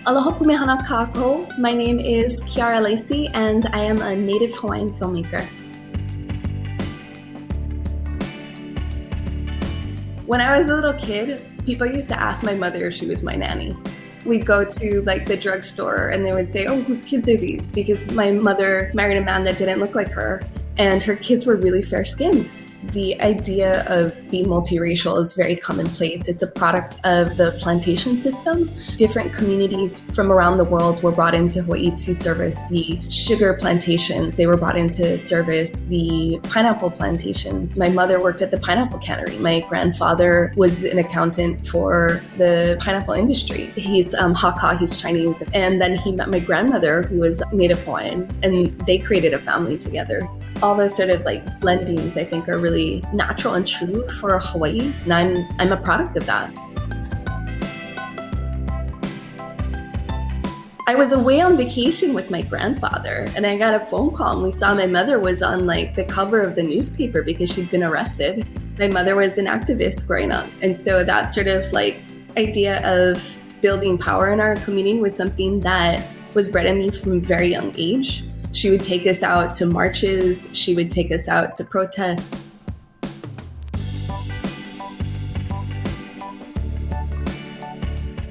Aloha pumehana kako. My name is Ciara Lacy, and I am a native Hawaiian filmmaker. When I was a little kid, people used to ask my mother if she was my nanny. We'd go to like the drugstore and they would say, "Oh, whose kids are these?" Because my mother married a man that didn't look like her, and her kids were really fair-skinned. The idea of being multiracial is very commonplace. It's a product of the plantation system. Different communities from around the world were brought into Hawaii to service the sugar plantations. They were brought in to service the pineapple plantations. My mother worked at the pineapple cannery. My grandfather was an accountant for the pineapple industry. He's Hakka, he's Chinese. And then he met my grandmother, who was Native Hawaiian, and they created a family together. All those sort of like blendings, I think, are really natural and true for Hawaii, and I'm a product of that. I was away on vacation with my grandfather, and I got a phone call, and we saw my mother was on like the cover of the newspaper because she'd been arrested. My mother was an activist growing up, and so that sort of like idea of building power in our community was something that was bred in me from a very young age. She would take us out to marches. She would take us out to protests.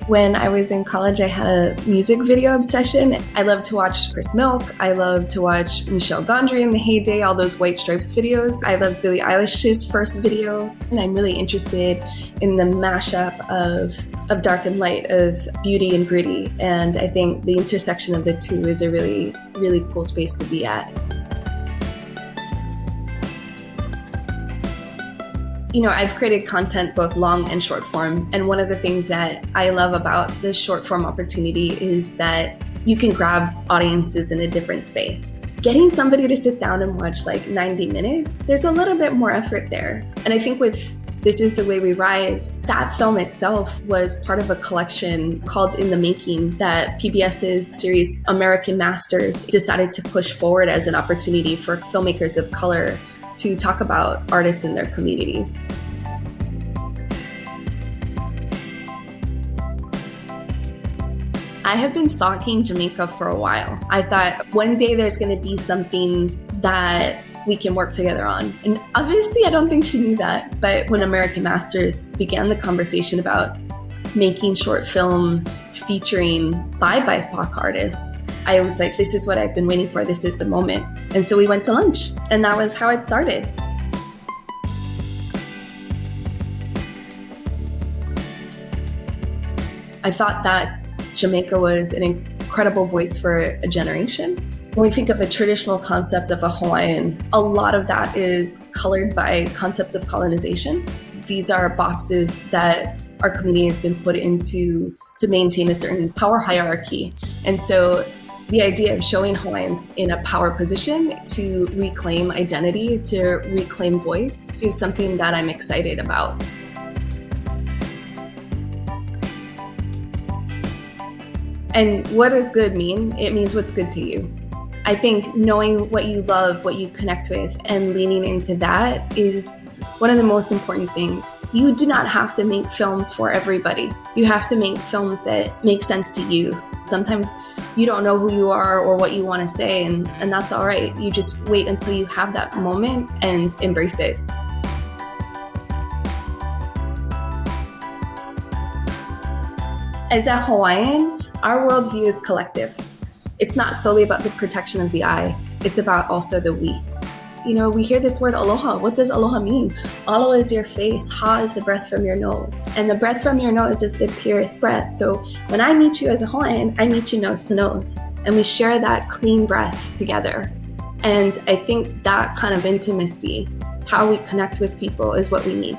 When I was in college, I had a music video obsession. I loved to watch Chris Milk. I loved to watch Michelle Gondry in the heyday, all those White Stripes videos. I loved Billie Eilish's first video. And I'm really interested in the mashup of dark and light, of beauty and gritty. And I think the intersection of the two is a really, really cool space to be at. You know, I've created content both long and short form. And one of the things that I love about the short form opportunity is that you can grab audiences in a different space. Getting somebody to sit down and watch like 90 minutes, there's a little bit more effort there. And I think with This Is the Way We Rise, that film itself was part of a collection called In the Making that PBS's series American Masters decided to push forward as an opportunity for filmmakers of color to talk about artists in their communities. I have been stalking Jamaica for a while. I thought one day there's going to be something that we can work together on. And obviously I don't think she knew that. But when American Masters began the conversation about making short films featuring by BIPOC artists, I was like, this is what I've been waiting for. This is the moment. And so we went to lunch, and that was how it started. I thought that Jamaica was an incredible voice for a generation. When we think of a traditional concept of a Hawaiian, a lot of that is colored by concepts of colonization. These are boxes that our community has been put into to maintain a certain power hierarchy. And so the idea of showing Hawaiians in a power position to reclaim identity, to reclaim voice, is something that I'm excited about. And what does good mean? It means what's good to you. I think knowing what you love, what you connect with, and leaning into that is one of the most important things. You do not have to make films for everybody. You have to make films that make sense to you. Sometimes you don't know who you are or what you want to say, and that's all right. You just wait until you have that moment and embrace it. As a Hawaiian, our worldview is collective. It's not solely about the protection of the I, it's about also the we. You know, we hear this word aloha. What does aloha mean? Alo is your face, ha is the breath from your nose. And the breath from your nose is the purest breath. So when I meet you as a Hawaiian, I meet you nose to nose. And we share that clean breath together. And I think that kind of intimacy, how we connect with people, is what we need.